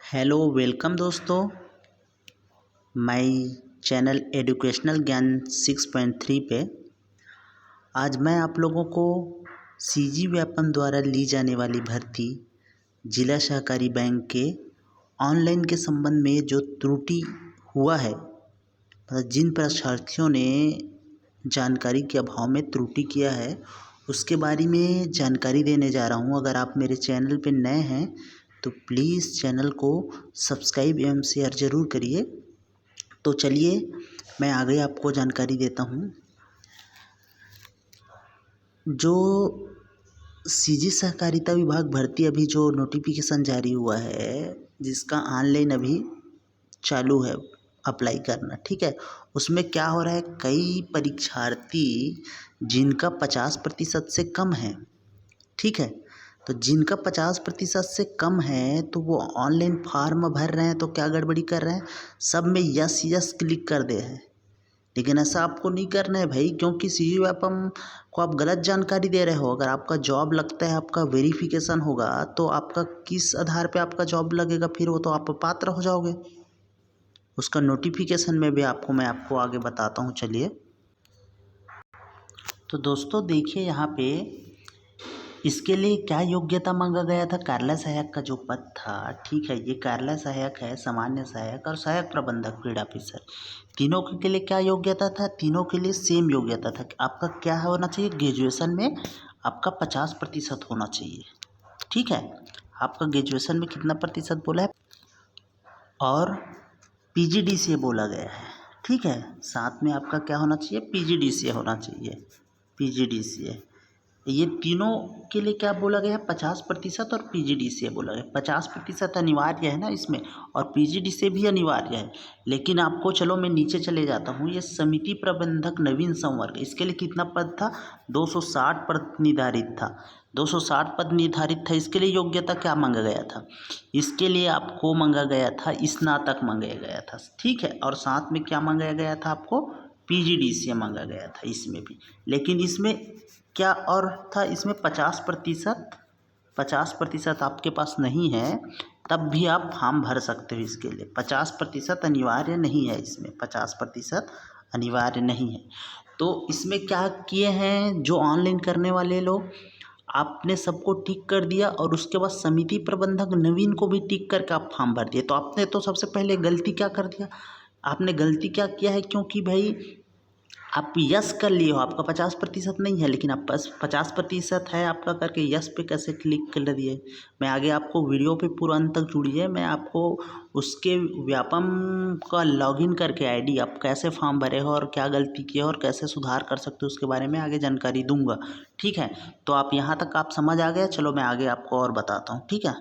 Hello welcome दोस्तों my channel educational ज्ञान 6.3 पे। आज मैं आप लोगों को सीजी व्यापम द्वारा ली जाने वाली भर्ती जिला सहकारी बैंक के ऑनलाइन के संबंध में जो त्रुटि हुआ है, मतलब जिन परीक्षार्थियों ने जानकारी के अभाव में त्रुटि किया है उसके बारे में जानकारी देने जा रहा हूँ। अगर आप मेरे चैनल पे नए हैं तो प्लीज़ चैनल को सब्सक्राइब एवं शेयर ज़रूर करिए। तो चलिए मैं आगे आपको जानकारी देता हूँ। जो सीजी सहकारिता विभाग भर्ती अभी जो नोटिफिकेशन जारी हुआ है, जिसका ऑनलाइन अभी चालू है अप्लाई करना, ठीक है। उसमें क्या हो रहा है, कई परीक्षार्थी जिनका 50% से कम है, ठीक है, तो जिनका 50% से कम है तो वो ऑनलाइन फॉर्म भर रहे हैं तो क्या गड़बड़ी कर रहे हैं, सब में यस यस क्लिक कर दे हैं। लेकिन ऐसा आपको नहीं करना है भाई, क्योंकि सीजी व्यापम को आप गलत जानकारी दे रहे हो। अगर आपका जॉब लगता है, आपका वेरिफिकेशन होगा तो आपका किस आधार पे आपका जॉब लगेगा, फिर वो तो आप पात्र हो जाओगे। उसका नोटिफिकेशन में भी मैं आपको आगे बताता हूँ। चलिए तो दोस्तों देखिए यहाँ पे इसके लिए क्या योग्यता मांगा गया था। कार्यालय सहायक का जो पद था, ठीक है, ये कार्यालय सहायक है, सामान्य सहायक और सहायक प्रबंधक फील्ड ऑफिसर, तीनों के लिए क्या योग्यता था, तीनों के लिए सेम योग्यता था कि आपका क्या होना चाहिए, ग्रेजुएशन में आपका 50% होना चाहिए, ठीक है। आपका ग्रेजुएशन में कितना प्रतिशत बोला है, और पीजीडीसीए बोला गया है, ठीक है। साथ में आपका क्या होना चाहिए, पीजीडीसीए होना चाहिए, पीजीडीसीए। ये तीनों के लिए क्या बोला गया है, 50% और पीजीडीसीए बोला गया। 50% अनिवार्य है ना इसमें, और पीजीडीसीए भी अनिवार्य है। लेकिन आपको, चलो मैं नीचे चले जाता हूँ, ये समिति प्रबंधक नवीन संवर्ग, इसके लिए कितना पद था, 260 पद निर्धारित था, 260 पद निर्धारित था। इसके लिए योग्यता क्या मांगा गया था, इसके लिए आपको मांगा गया था स्नातक मांगा गया था, ठीक है। और साथ में क्या मांगा गया था, आपको पीजीडीसीए मांगा गया था इसमें भी। लेकिन इसमें क्या और था, इसमें 50% आपके पास नहीं है तब भी आप फॉर्म भर सकते हो। इसके लिए 50% अनिवार्य नहीं है, इसमें 50% अनिवार्य नहीं है। तो इसमें क्या किए हैं जो ऑनलाइन करने वाले लोग, आपने सबको टिक कर दिया और उसके बाद समिति प्रबंधक नवीन को भी टिक करके आप फॉर्म भर दिए। तो आपने तो सबसे पहले गलती क्या कर दिया, आपने गलती क्या किया है, क्योंकि भाई आप यस कर लिए हो, आपका 50% नहीं है, लेकिन आप 50% है आपका करके यस पे कैसे क्लिक कर दिए। मैं आगे आपको वीडियो पे पूरा अंत तक जुड़िए, मैं आपको उसके व्यापम का लॉगिन करके आईडी आप कैसे फॉर्म भरे हो और क्या गलती की हो और कैसे सुधार कर सकते हो उसके बारे में आगे जानकारी दूंगा, ठीक है। तो आप यहाँ तक आप समझ आ गए, चलो मैं आगे आपको और बताता हूँ, ठीक है।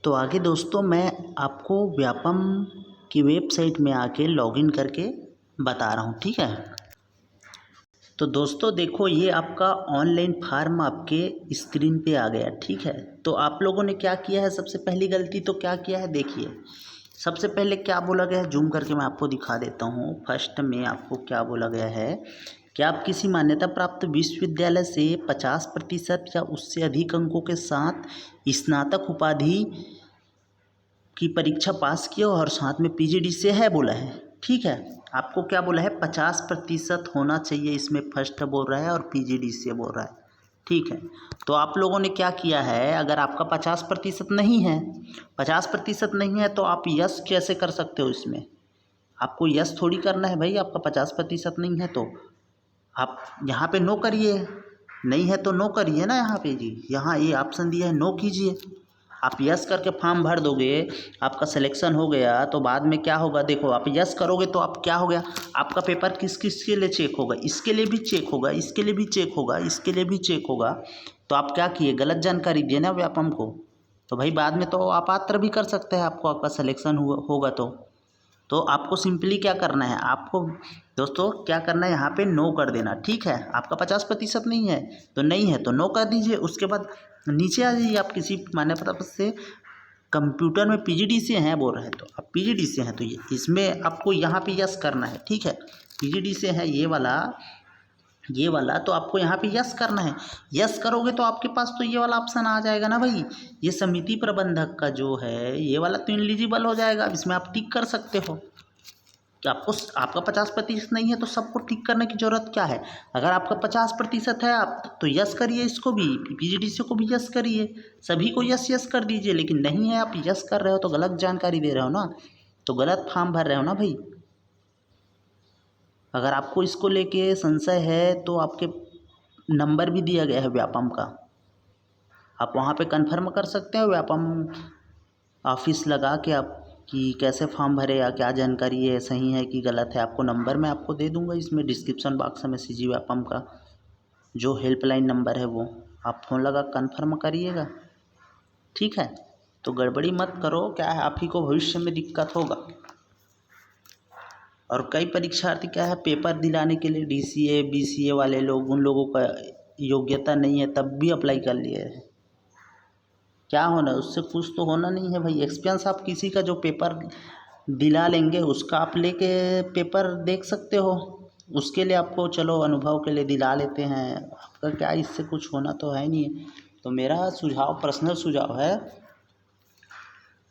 तो आगे दोस्तों मैं आपको व्यापम की वेबसाइट में आके लॉगिन करके बता रहा हूँ, ठीक है। तो दोस्तों देखो, ये आपका ऑनलाइन फॉर्म आपके स्क्रीन पे आ गया, ठीक है। तो आप लोगों ने क्या किया है, सबसे पहली गलती तो क्या किया है, देखिए सबसे पहले क्या बोला गया है, जूम करके मैं आपको दिखा देता हूँ। फर्स्ट में आपको क्या बोला गया है कि आप किसी मान्यता प्राप्त विश्वविद्यालय से 50% या उससे अधिक अंकों के साथ स्नातक उपाधि की परीक्षा पास किया और साथ में पीजीडी से है बोला है, ठीक है। आपको क्या बोला है, 50% होना चाहिए, इसमें फर्स्ट बोल रहा है और पीजीडी से बोल रहा है, ठीक है। तो आप लोगों ने क्या किया है, अगर आपका 50% नहीं है, 50% नहीं है तो आप यस कैसे कर सकते हो। इसमें आपको यस थोड़ी करना है भाई, आपका 50% नहीं है तो आप यहाँ पे नो करिए, नहीं है तो नो करिए ना। यहाँ पे जी, यहाँ ये ऑप्शन दिया है, नो कीजिए। आप यस करके फॉर्म भर दोगे, आपका सिलेक्शन हो गया तो बाद में क्या होगा, देखो आप यस करोगे तो आप क्या हो गया, आपका पेपर किस किस के लिए चेक होगा, इसके लिए भी चेक होगा, इसके लिए भी चेक होगा, इसके लिए भी चेक होगा। तो आप क्या किए, गलत जानकारी दिए ना व्यापम को, तो भाई बाद में तो अपात्र भी कर सकते हैं आपको, आपका सिलेक्शन होगा तो आपको सिंपली क्या करना है, आपको दोस्तों क्या करना है, यहाँ पे नो कर देना, ठीक है। आपका 50% नहीं है तो नहीं है तो नो कर दीजिए। उसके बाद नीचे आ जाइए, आप किसी मान्यता पत्र से कंप्यूटर में पीजीडी से हैं बोल रहे हैं तो आप पीजीडी से हैं तो ये इसमें आपको यहाँ पे यस करना है, ठीक है। पीजीडी से है ये वाला, ये वाला तो आपको यहाँ पे यस करना है। यस करोगे तो आपके पास तो ये वाला ऑप्शन आ जाएगा ना भाई, ये समिति प्रबंधक का जो है ये वाला तो एलिजिबल हो जाएगा। अब इसमें आप टिक कर सकते हो कि आपको आपका 50% नहीं है तो सबको टिक करने की ज़रूरत क्या है। अगर आपका 50% है आप तो यस करिए, इसको भी पीजीडीसी को भी यस करिए, सभी को यस यस कर दीजिए। लेकिन नहीं है, आप यस कर रहे हो तो गलत जानकारी दे रहे हो ना, तो गलत फॉर्म भर रहे हो ना भाई। अगर आपको इसको लेके संशय है तो आपके नंबर भी दिया गया है व्यापम का, आप वहाँ पे कंफर्म कर सकते हो व्यापम ऑफिस लगा के आप कि कैसे फॉर्म भरे या क्या जानकारी है, सही है कि गलत है। आपको नंबर मैं आपको दे दूँगा इसमें डिस्क्रिप्शन बॉक्स में, सीजी व्यापम का जो हेल्पलाइन नंबर है वो आप फ़ोन लगा कंफर्म करिएगा, ठीक है। तो गड़बड़ी मत करो, क्या है आप ही को भविष्य में दिक्कत होगा। और कई परीक्षार्थी क्या है पेपर दिलाने के लिए डीसीए बीसीए वाले लोग, उन लोगों का योग्यता नहीं है तब भी अप्लाई कर लिए है। क्या होना उससे, कुछ तो होना नहीं है भाई। एक्सपीरियंस आप किसी का जो पेपर दिला लेंगे उसका आप लेके पेपर देख सकते हो, उसके लिए आपको चलो अनुभव के लिए दिला लेते हैं, आपका क्या इससे कुछ होना तो है नहीं है। तो मेरा सुझाव पर्सनल सुझाव है,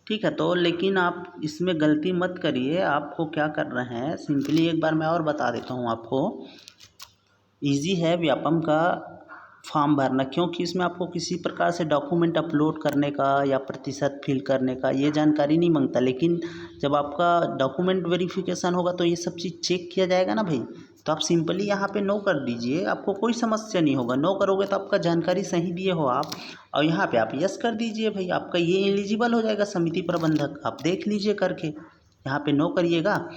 ठीक है। तो लेकिन आप इसमें गलती मत करिए। आपको क्या कर रहे हैं सिंपली एक बार मैं और बता देता हूँ आपको, इजी है व्यापम का फॉर्म भरना, क्योंकि इसमें आपको किसी प्रकार से डॉक्यूमेंट अपलोड करने का या प्रतिशत फिल करने का ये जानकारी नहीं मांगता। लेकिन जब आपका डॉक्यूमेंट वेरिफिकेशन होगा तो ये सब चीज़ चेक किया जाएगा ना भाई। तो आप सिंपली यहाँ पे नो कर दीजिए, आपको कोई समस्या नहीं होगा। नो करोगे तो आपका जानकारी सही दिए हो आप, और यहाँ पे आप यस कर दीजिए भाई, आपका ये एलिजिबल हो जाएगा समिति प्रबंधक। आप देख लीजिए करके, यहाँ पे नो करिएगा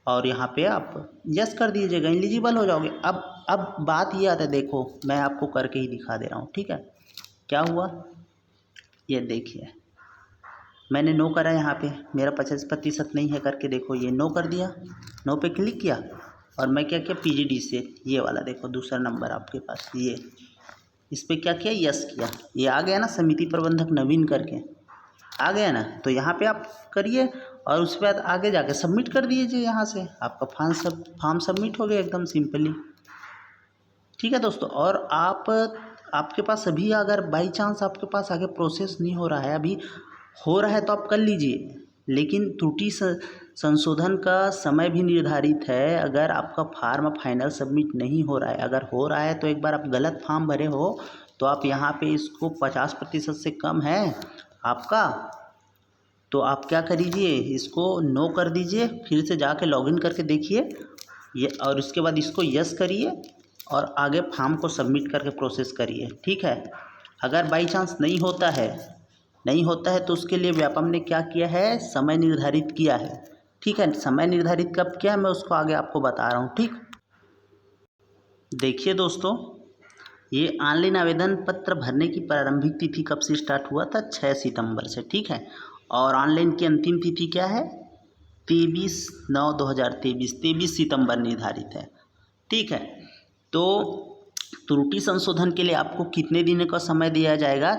और यहाँ पे आप यस कर दीजिएगा, एलिजिबल हो जाओगे। अब बात ये आता है, देखो मैं आपको करके ही दिखा दे रहा हूँ, ठीक है। क्या हुआ ये देखिए, मैंने नो करा, यहाँ पे मेरा 50% नहीं है करके देखो ये नो कर दिया, नो पे क्लिक किया और मैं क्या किया पीजीडी से ये वाला देखो दूसरा नंबर आपके पास ये, इस पर क्या किया यस किया, ये आ गया ना समिति प्रबंधक नवीन करके आ गया ना। तो यहाँ पे आप करिए और उसके बाद आगे जाके सबमिट कर दीजिए, यहाँ से आपका फॉर्म सबमिट हो गया एकदम सिंपली, ठीक है दोस्तों। और आपके पास अभी अगर बाई चांस आपके पास आगे प्रोसेस नहीं हो रहा है, अभी हो रहा है तो आप कर लीजिए, लेकिन त्रुटि संशोधन का समय भी निर्धारित है। अगर आपका फार्म फाइनल सबमिट नहीं हो रहा है, अगर हो रहा है तो एक बार आप गलत फॉर्म भरे हो तो आप यहाँ पे इसको 50% से कम है आपका, तो आप क्या करिए इसको नो कर दीजिए, फिर से जाके लॉगिन करके देखिए ये, और उसके बाद इसको यस करिए और आगे फॉर्म को सबमिट करके प्रोसेस करिए, ठीक है। अगर बाई चांस नहीं होता है तो उसके लिए व्यापम ने क्या किया है, समय निर्धारित किया है, ठीक है। समय निर्धारित कब किया है मैं उसको आगे आपको बता रहा हूँ, ठीक। देखिए दोस्तों, ये ऑनलाइन आवेदन पत्र भरने की प्रारंभिक तिथि कब से स्टार्ट हुआ था, 6 सितंबर से, ठीक है। और ऑनलाइन की अंतिम तिथि क्या है, 23/9/2023, 23 सितंबर निर्धारित है, ठीक है। तो त्रुटि संशोधन के लिए आपको कितने दिनों का समय दिया जाएगा,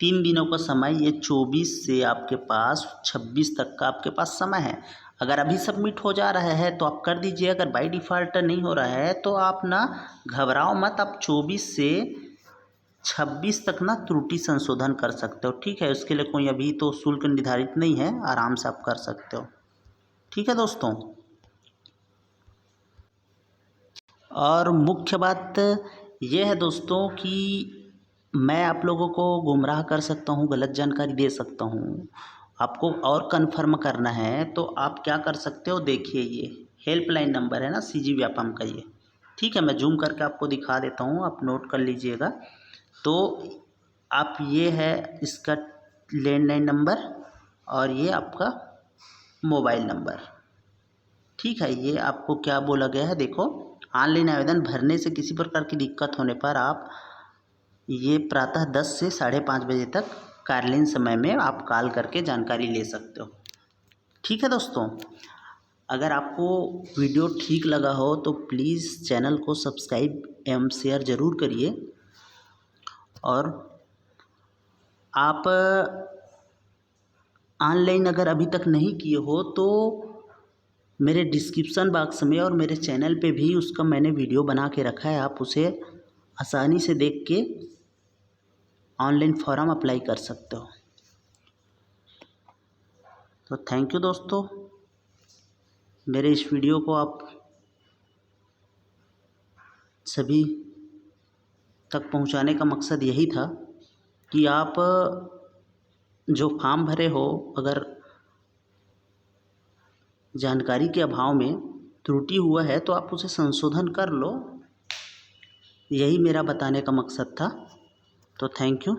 3 दिनों का समय। ये 24 से आपके पास 26 तक का आपके पास समय है। अगर अभी सबमिट हो जा रहा है तो आप कर दीजिए, अगर बाय डिफ़ॉल्ट नहीं हो रहा है तो आप ना घबराओ मत, आप 24 से 26 तक ना त्रुटि संशोधन कर सकते हो, ठीक है। उसके लिए कोई अभी तो शुल्क निर्धारित नहीं है, आराम से आप कर सकते हो, ठीक है दोस्तों। और मुख्य बात ये है दोस्तों कि मैं आप लोगों को गुमराह कर सकता हूँ, गलत जानकारी दे सकता हूँ। आपको और कन्फर्म करना है तो आप क्या कर सकते हो, देखिए ये हेल्पलाइन नंबर है ना सीजी व्यापम का ये, ठीक है। मैं जूम करके आपको दिखा देता हूँ, आप नोट कर लीजिएगा। तो आप ये है इसका लैंडलाइन नंबर और ये आपका मोबाइल नंबर, ठीक है। ये आपको क्या बोला गया है, देखो ऑनलाइन आवेदन भरने से किसी प्रकार की दिक्कत होने पर आप ये प्रातः 10 से 5:30 बजे तक कार्यालयीन समय में आप कॉल करके जानकारी ले सकते हो, ठीक है दोस्तों। अगर आपको वीडियो ठीक लगा हो तो प्लीज़ चैनल को सब्सक्राइब एवं शेयर ज़रूर करिए। और आप ऑनलाइन अगर अभी तक नहीं किए हो तो मेरे डिस्क्रिप्शन बॉक्स में और मेरे चैनल पे भी उसका मैंने वीडियो बना के रखा है, आप उसे आसानी से देख के ऑनलाइन फॉर्म अप्लाई कर सकते हो। तो थैंक यू दोस्तों, मेरे इस वीडियो को आप सभी तक पहुंचाने का मकसद यही था कि आप जो फॉर्म भरे हो, अगर जानकारी के अभाव में त्रुटि हुआ है तो आप उसे संशोधन कर लो, यही मेरा बताने का मकसद था। तो थैंक यू।